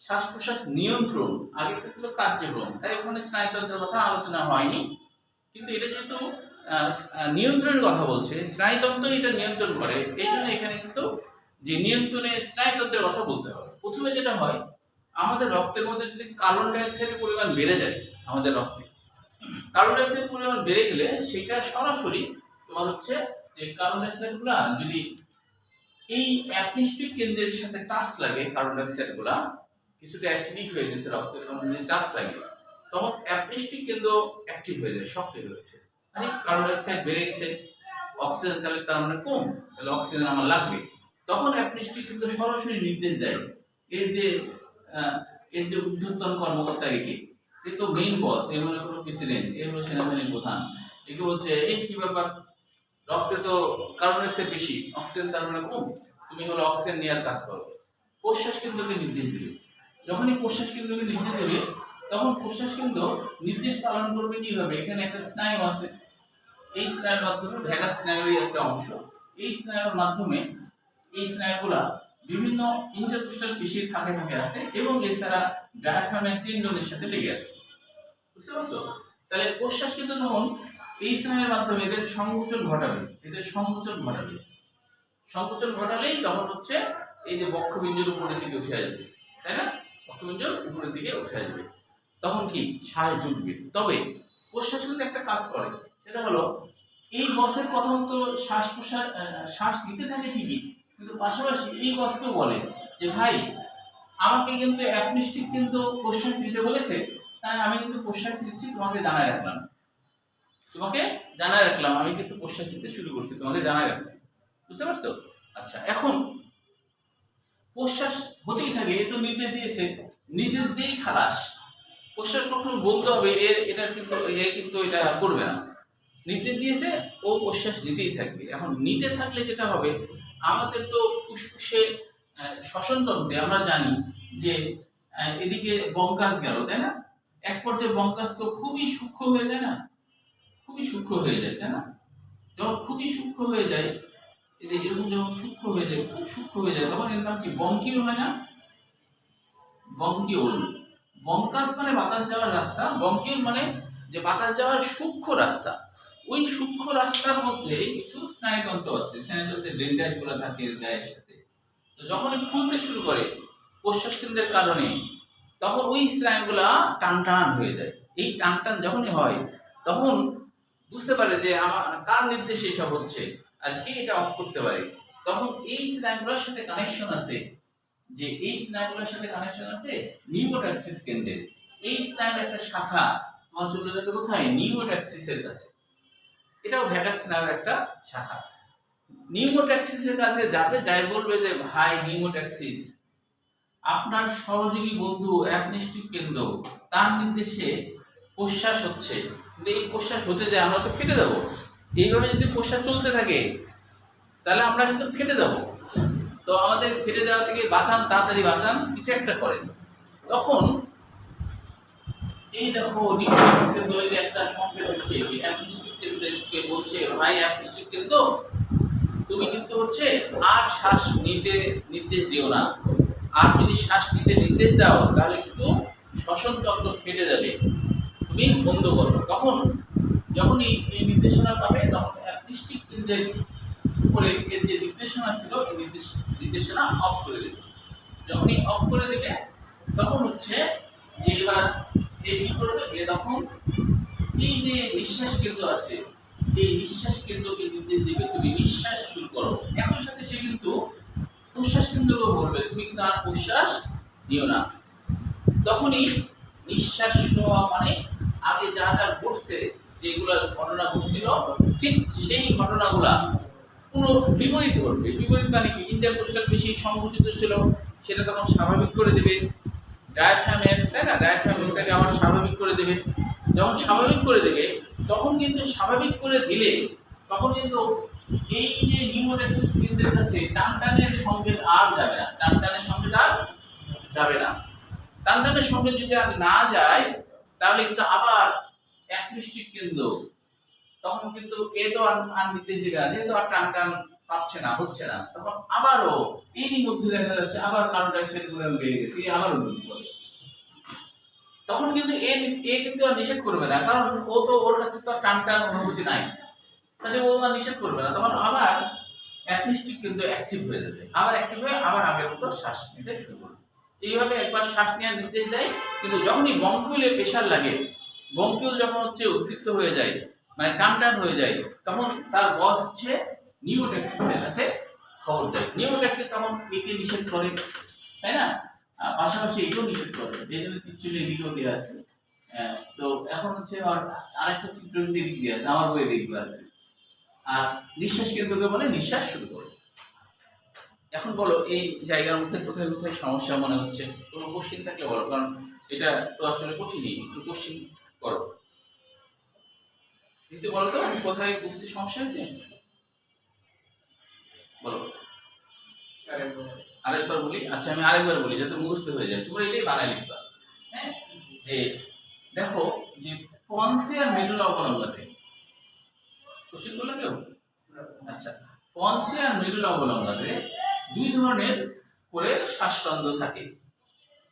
[SPEAKER 1] শ্বাস প্রশ্বাস নিয়ন্ত্রণ, আগে ছিল কার্যক্রম, তাই ওখানে স্নায়ুতন্ত্রের কথা আলোচনা হয়নি। কিন্তু এটা যেহেতু নিয়ন্ত্রণের কথা বলছে, স্নায়ুতন্ত্র এটা নিয়ন্ত্রণ করে, এই জন্য এখানে কিন্তু যে নিয়ন্ত্রণে স্নায়ুতন্ত্রের কথা বলতে হবে। প্রথমে যেটা হয়, আমাদের রক্তের মধ্যে যদি কার্বন ডাইঅক্সাইডের পরিমাণ বেড়ে যায়, আমাদের রক্তে কার্বন ডাইঅক্সাইডের পরিমাণ বেড়ে গেলে সেটা সরাসরি তোমার হচ্ছে যে কার্বন ডাইঅক্সাইড গুলা যদি এই অ্যাপনিস্টিক কেন্দ্রের সাথে টাচ লাগে, কার্বন ডাইঅক্সাইড গুলা কিছুটা অ্যাসিডিক হয়ে গেছে রক্তের মধ্যে টাচ লাগে, তখন অ্যাপনিস্টিক কেন্দ্র অ্যাক্টিভ হয়ে যায়, সক্রিয় হয়ে ওঠে। মানে কার্বন ডাইঅক্সাইড বেড়ে গেছে, অক্সিজেন তাহলে তার মানে কম, তাহলে অক্সিজেন আমার লাগবে। তখন অ্যাপনিস্টিক কেন্দ্র সরাসরি নির্দেশ দেয় এর যে এর যে ঊর্ধ্বতন কর্মকর্তা, একে এ তো মেইন বস, এ মনে করো প্রেসিডেন্ট, এ হলো সেনাবাহিনীর প্রধান, একে বলছে এই কি ব্যাপার, রক্তে তো কার্বন ডাইঅক্সাইড বেশি, অক্সিজেন তার মানে কম, তুমি হলো অক্সিজেন নেওয়ার কাজ করো। প্রশ্বাস কেন্দ্রকে নির্দেশ দিবে, যখনই প্রশ্বাস কেন্দ্রকে নির্দেশ দেবে তখন প্রশ্বাস কেন্দ্র নির্দেশ পালন করবে কিভাবে? এখানে একটা স্নায়ু আছে, এই স্নায়ুর মাধ্যমে, ভ্যাগাস স্নায়ুরই একটা অংশ, এই স্নায়ুর মাধ্যমে এই স্নায়ুগুলা বিভিন্ন ইন্টারকোস্টাল পেশির ফাঁকে ফাঁকে আছে এবং এছাড়া ডায়াফ্রামের টেন্ডনের সাথে লেগে আছে, বুঝতে পারছো? তাহলে প্রশ্বাস কিন্তু তখন এই স্নায়ুর মাধ্যমে এদের সংকোচন ঘটাবে, এদের সংকোচন ঘটাবে, সংকোচন ঘটালেই তখন হচ্ছে এই যে বক্ষবিঞ্জর উপরের দিকে উঠে আসবে, তাই না? বক্ষবিঞ্জর উপরের দিকে উঠে আসবে, তখন কি শ্বাস ঢুকবে। তবে প্রশ্বাস কিন্তু একটা কাজ করে, সেটা হলো এই বসের কথা মতো শ্বাস প্রশ্বাস শ্বাস নিতে থাকে ঠিকই, কিন্তু পাশাপাশি এই বসকেও বলে যে ভাই আমাকে কিন্তু অ্যাপনিস্টিক কিন্তু প্রশ্বাস নিতে বলেছে, তাই আমি কিন্তু প্রশ্বাস নিচ্ছি, তোমাকে জানায় রাখলাম, তোমাকে জানায় রাখলাম, আমি কিন্তু প্রশ্বাস নিতে শুরু করছি, তোমাকে জানায় রাখছি, বুঝতে পারছো? আচ্ছা, এখন প্রশ্বাস হতেই থাকে, এ তো নির্দেশ দিয়েছে, নির্দেশ দিয়েই খালাস, প্রশ্বাস কখন বলতে হবে এর, এটা কিন্তু এ কিন্তু এটা করবে না, নির্দেশ দিয়েছে, ও প্রশ্বাস নিতেই থাকবে। এখন নিতে থাকলে যেটা হবে, আমাদের তো ফুসফুসে শ্বসনতন্ত্রে আমরা জানি যে এদিকে বঙ্কাস গেল, তাই না? এক পর্যায়ে বঙ্কাস তো খুবই সূক্ষ্ম হয়ে যায় না, খুবই সূক্ষ্ম হয়ে যায়, তাই না? যখন খুবই সূক্ষ্ম হয়ে যায়, এরকম যখন সূক্ষ্ম হয়ে যায়, খুব সূক্ষ্ম হয়ে যায়, তখন এর নাম কি? বঙ্কিউল হয় না? বঙ্কিউল। বঙ্কাস মানে বাতাস যাওয়ার রাস্তা, বঙ্কিউল মানে যে বাতাস যাওয়ার সূক্ষ্ম রাস্তা। ওই সূক্ষ্ম রাস্তার মধ্যে কিছু স্নায়ুতন্ত্র আছে, স্নায়ুতন্ত্রের ডেন্ড্রাইট গুলো থাকে গায়ের সাথে। তো যখনই ফুলতে শুরু করে প্রশ্বাস কেন্দ্রের কারণে, তখন ওই স্নায়ুগুলা টান টান হয়ে যায়। এই টান টান যখনই হয়, তখন বুঝতে পারে যে আমার কার নির্দেশে এসব হচ্ছে আর কে এটা অফ করতে পারে। তখন এই স্নায়ুগুলোর সাথে কানেকশন আছে, যে এই স্নায়ুগুলোর সাথে কানেকশন আছে নিউরোটক্সিস কেন্দ্রের। এই স্নায়ুর একটা শাখা তোমার চলে যাবে কোথায়? নিউরোটক্সিসের কাছে। এটাও ভ্যাগাস স্নায়ুর একটা শাখা। নিউরোটক্সিসের কাছে যাবে, যাই বলবে যে ভাই নিউরোটক্সিস, আপনার সহযোগী বন্ধু অ্যাপনিস্টিক কেন্দ্র, তার নির্দেশে প্রশ্বাস হচ্ছে, কিন্তু এই প্রশ্বাস হতে যায় আমরা তো ফেটে দেবো। এইভাবে যদি প্রশ্বাস চলতে থাকে তাহলে আমরা কিন্তু ফেটে দেবো। তো আমাদের ফেটে যাওয়া থেকে বাঁচান, তাড়াতাড়ি বাঁচান, কিছু একটা করেন। তখন এই দেখো নিউরোটক্সিসের দইতে একটা সংকেত হচ্ছে, অ্যাপনিস্টিক কেন্দ্রকে বলছে ভাই অ্যাপনিস্টিক কেন্দ্র, তুমি কিন্তু হচ্ছে আর শ্বাস নিতে নির্দেশ দিও না। আর যদি শ্বাস নিতে নির্দেশ দাও তাহলে কিন্তু শ্বসনতন্ত্র ফেটে যাবে, তুমি বন্ধ করো। তখন যখনই এই নির্দেশনা পাবে, তখন অ্যাপনিস্টিক কেন্দ্রের উপরে এর যে নির্দেশনা ছিল, এই নির্দেশনা অফ করে দেবে। যখনই অফ করে দেবে, তখন হচ্ছে যে এবার এ কি করবে, এ তখন এই যে নিঃশ্বাস কেন্দ্র আছে, এই নিঃশ্বাস কেন্দ্রকে নির্দেশ দিবে তুমি নিঃশ্বাস শুরু করো। একই সাথে সে কিন্তু প্রশ্বাস কেন্দ্রকে বলবে তুমি কিন্তু আর প্রশ্বাস নিও না। তখনই নিঃশ্বাস শুরু হওয়া মানে আগে যা যা ঘটছে, যেগুলো ঘটনা ঘটছিল, ঠিক সেই ঘটনাগুলা পুরো বিপরীত ঘটবে। বিপরীত মানে কি? ইন্টারকোস্টাল বেশি সংকুচিত ছিল, সেটা তখন স্বাভাবিক করে দেবে। ডায়াফ্রামের, তাই না, ডায়াফ্রামটাকে আবার স্বাভাবিক করে দেবে। যখন স্বাভাবিক করে দেবে, তখন কিন্তু স্বাভাবিক করে দিলে তখন কিন্তু এই যে নিউরোটক্সিস কেন্দ্রের কাছে টানটানের সংকেত আর যাবে না, টানটানের সংকেত আর যাবে না। টানটানের সংকেত যদি আর না যায়, তাহলে কিন্তু আবার অ্যাপনিস্টিক কেন্দ্র তখন কিন্তু এ তো আর নির্দেশ দিবে না, যেহেতু আর টান পাচ্ছে না, হচ্ছে না, তখন আবারও এরই মধ্যে দেখা যাচ্ছে আবার কার্বন ডাইঅক্সাইড গুলো বেড়ে গেছে, আবার উন্নতি করে। তখন কিন্তু এ কিন্তু আর নিষেধ করবে না, কারণ ও তো ওর কাছে তো টান অনুভূতি নাই, তাহলে ও আর নিষেধ করবে না। তখন আবার অ্যাপনিস্টিক কিন্তু অ্যাক্টিভ হয়ে যাবে, আবার অ্যাক্টিভ হয়ে আবার আগের মতো শ্বাস নিতে শুরু করবে। এইভাবে একবার শ্বাস নেওয়ার নির্দেশ দেয়, কিন্তু যখনই বঙ্কিউলে প্রেশার লাগে, বঙ্কিউল যখন হচ্ছে উদ্দীপ্ত হয়ে যায়, মানে টান হয়ে যায়, তখন তার বস হচ্ছে নিউরোটক্সিসের সাথে খবর দেয়। নিউরোটক্সিস তখন একে নিষেধ করে, তাই না? পাশাপাশি একেও নিষেধ করে, এই জন্য চিত্রটি এদিকেও দেওয়া আছে। তো এখন হচ্ছে আরেকটা চিত্র এদিক দেওয়া আছে, আমার বইয়ে দেখবে আর কি। আর নিঃশ্বাস কেন্দ্রকে বলে নিঃশ্বাস শুরু করো। এখন বলো এই জায়গার মধ্যে কোথায় কোথায় সমস্যা মনে হচ্ছে? কোনো কোশ্চিন থাকলে বলো, কারণ এটা তো আসলে কঠিনই, একটু কোশ্চিন করো। দিতে বলো তো, আমি কোথায় বুঝতে সমস্যা হয়েছে বলো। আরেকবার বলি, আচ্ছা আমি আরেকবার বলি যাতে মুখস্থ হয়ে যায়, তোমরা এটাই বানায় লিখবা। হ্যাঁ, যে দেখো যে পন্সে আর মেডুলা অবলঙ্গাতে কোশ্চিন করলে কেউ? আচ্ছা, পন্সে আর মেডুলা অবলঙ্গাতে দুই ধরনের করে শ্বাসরন্ধ্র থাকে।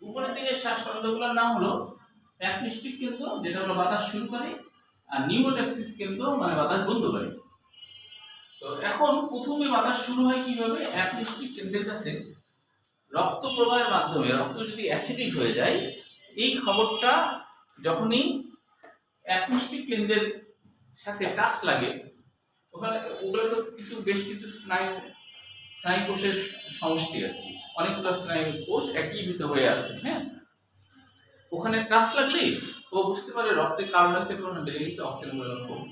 [SPEAKER 1] উপরের দিকে শ্বাসরন্ধ্রগুলোর নাম হলো অ্যাপনিস্টিক কেন্দ্র, যেটা হলো বাতাস শুরু করে, আর নিউরোটক্সিস কেন্দ্র মানে বাতাস বন্ধ করে। তো এখন প্রথমে বাতাস শুরু হয় কিভাবে? অ্যাপনিস্টিক কেন্দ্রের কাছে রক্ত প্রবাহের মাধ্যমে, রক্ত যদি অ্যাসিডিক হয়ে যায়, এই খবরটা যখনই অ্যাপনিস্টিক কেন্দ্রের সাথে টাচ লাগে, ওখানে ওগুলো তো বেশ কিছু স্নায়ু কোষের সমষ্টি আর কি, অনেকগুলো স্নায়ু কোষ একীভূত হয়ে আছে। হ্যাঁ, ওখানে টাচ লাগলেই ও বুঝতে পারে রক্তে কার্বন ডাইঅক্সাইড পরিমাণ বেড়ে গেছে, অক্সিজেন পরিমাণ কম।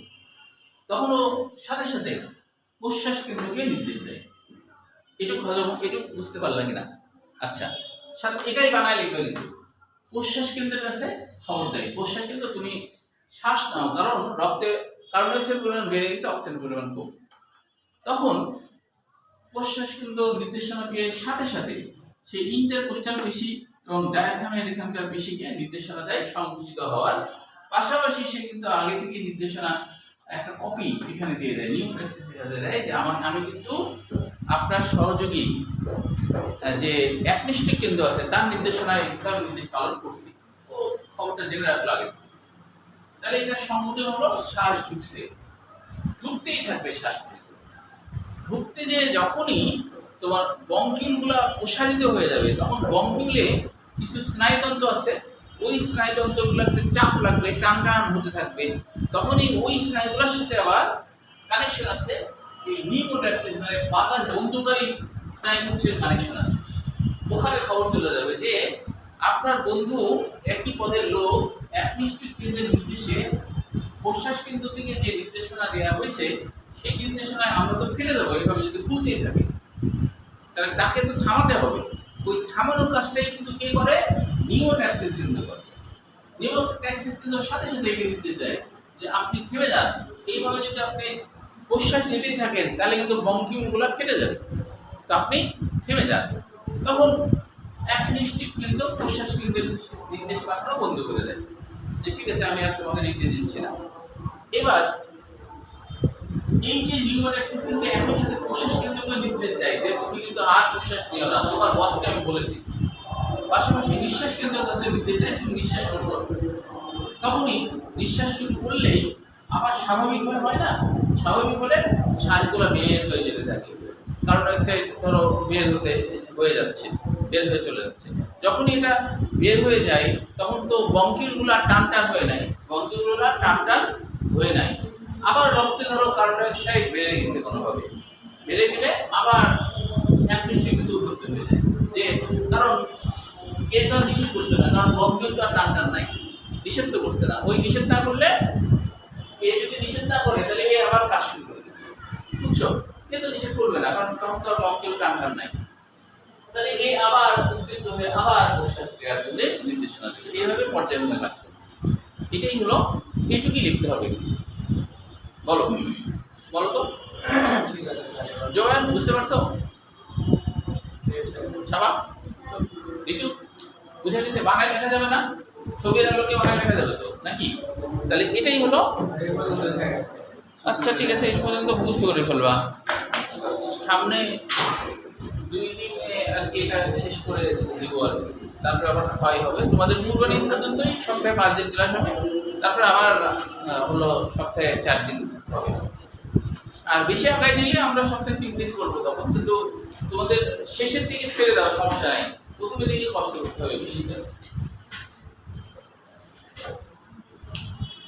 [SPEAKER 1] তখন ও সাথে সাথে প্রশ্বাস কেন্দ্রকে নির্দেশ দেয়। এটুকু বুঝতে পারলা কিনা? আচ্ছা, সাথে এটাই বানায় লিখবে, কিন্তু প্রশ্বাস কেন্দ্রের কাছে খবর দেয়। প্রশ্বাস কেন্দ্র তুমি শ্বাস নাও, কারণ রক্তে কার্বন ডাইঅক্সাইডের পরিমাণ বেড়ে গেছে, অক্সিজেনের পরিমাণ কম। তখন প্রশ্বাস কিন্তু নির্দেশনা পেয়ে সাথে সাথে সেই ইন্টারকোস্টাল পেশি এবং ডায়াফ্রামের এখানকার পেশিকে নির্দেশনা দেয় সংকুচিত হওয়ার। পাশাপাশি সে কিন্তু আগে থেকে নির্দেশনা একটা কপি এখানে দিয়ে দেয়, নিউক্লিয়াসে দেয় যে আমি কিন্তু আপনার সহযোগী যে অ্যাপনিস্টিক কেন্দ্র আছে তার নির্দেশনায় আমি নির্দেশ পালন করছি। তো খবরটা জেনে রাখলো আগে। তাহলে এটা সম্মতি হলো শ্বাস ঢুকছে, ঢুকতেই থাকবে শ্বাস। ঢুকতে যে যখনই তোমার বঙ্কিলগুলা প্রসারিত হয়ে যাবে, তখন বঙ্কিলে কিছু স্নায়ুতন্ত্র আছে, ওই স্নায়ুতন্ত্রগুলোতে চাপ লাগবে, টান টান হতে থাকবে। তখনই ওই স্নায়ুগুলোর সাথে আবার কানেকশন আছে এই নিউরোট্রান্সমিটার মানে বাতাস বন্ধুকারী স্নায়ুগুচ্ছের কানেকশন আছে। ওখানে খবর চলে যাবে যে আপনার বন্ধু একই পদের লোক অ্যাপনিস্টিক কেন্দ্রের নির্দেশে প্রশ্বাস কেন্দ্র থেকে যে নির্দেশনা দেওয়া হয়েছে সেই নির্দেশনায় আমরা তো ফেলে দেবো এভাবে যদি ভুলতেই থাকে, তাহলে তাকে তো থামাতে হবে। ওই থামানোর কাজটাই কিন্তু কে করে? নিউরোট্রান্সমিটার কেন্দ্র করে। নিউরোট্রান্সমিটার কেন্দ্রের সাথে সাথে এগিয়ে নির্দেশ দেয় যে আপনি থেমে যান। এইভাবে যদি আপনি প্রশ্বাস নিতেই থাকেন তাহলে কিন্তু বঙ্কিউলগুলো ফেটে যাবে, তো আপনি থেমে যান। তখন অ্যাপনিস্টিক কেন্দ্র প্রশ্বাস কেন্দ্রের নির্দেশ পাঠানো বন্ধ করে দেয় যে ঠিক আছে আমি আর তোমাকে নির্দেশ দিচ্ছি না। এবার এই যে নিউরোট্রান্সমিটার কেন্দ্র একই সাথে প্রশ্বাস কেন্দ্রকে নির্দেশ দেয় যে তুমি কিন্তু আর প্রশ্বাস নিও না, তোমার বসকে আমি বলেছি। পাশাপাশি নিঃশ্বাস কেন্দ্রের কাছে নির্দেশ দেয় তুমি নিঃশ্বাস শুরু করো। তখনই নিঃশ্বাস শুরু করলেই আবার স্বাভাবিকভাবে হয় না, স্বাভাবিক হলে শ্বাসগুলো বের হয়ে যেতে থাকে। কার্বন ডাইঅক্সাইড ধরো বের হয়ে যাচ্ছে, বের হয়ে চলে যাচ্ছে। যখনই এটা বের হয়ে যায় তখন তো বঙ্কিলগুলো টান টান হয়ে নাই, বঙ্কিলগুলো টান টান হয়ে নাই। আবার রক্তে ধরো কার্বন ডাইঅক্সাইড বেড়ে গেছে কোনোভাবে, বেড়ে গেলে আবার অ্যাপনিস্টিক কিন্তু উদ্ভূত হয়ে যায়। যে কারণ এ তো নিষেধ করছে না, কারণ বঙ্কিল তো আর টান টান নাই, নিষেধ তো করছে না। ওই নিষেধ না করলে এ যদি নিষেধ না করে তাহলে এ আবার কাজ শুরু করে দেবে, বুঝছো? এ তো নিষেধ করবে না, কারণ তখন তো আর বঙ্কিল টান টান নাই। তাহলে এ আবার উদ্দীপ্ত হয়ে আবার প্রশ্বাস ক্রিয়ার জন্য নির্দেশনা দেবে। এইভাবে পর্যায়ক্রমে কাজ করবে। এটাই হলো, এইটুকুই লিখতে হবে। বলো বলো তো জয়ান, বুঝতে পারছো? সাবা ঋতু বুঝে গেছে? বাংলায় লেখা যাবে না, ছবির আলোকে বাংলায় লেখা যাবে তো নাকি? তাহলে এটাই হলো। আচ্ছা ঠিক আছে, এই পর্যন্ত বুঝতে করে ফেলবা। সামনে 2 দিনে আর কি এটা শেষ করে দিব আর কি। তারপরে আবার 6 হবে তোমাদের পূর্বদিন পর্যন্তই, সপ্তাহে 5 দিন ক্লাস হবে। তারপরে আবার হলো সপ্তাহে 4 দিন হবে। আর বেশি আগায় নিলে আমরা সপ্তাহে 3 দিন করবো তখন, কিন্তু তোমাদের শেষের দিকে ছেড়ে দেওয়া সমস্যা নাই, প্রথমের দিকে কষ্ট করতে হবে বেশি।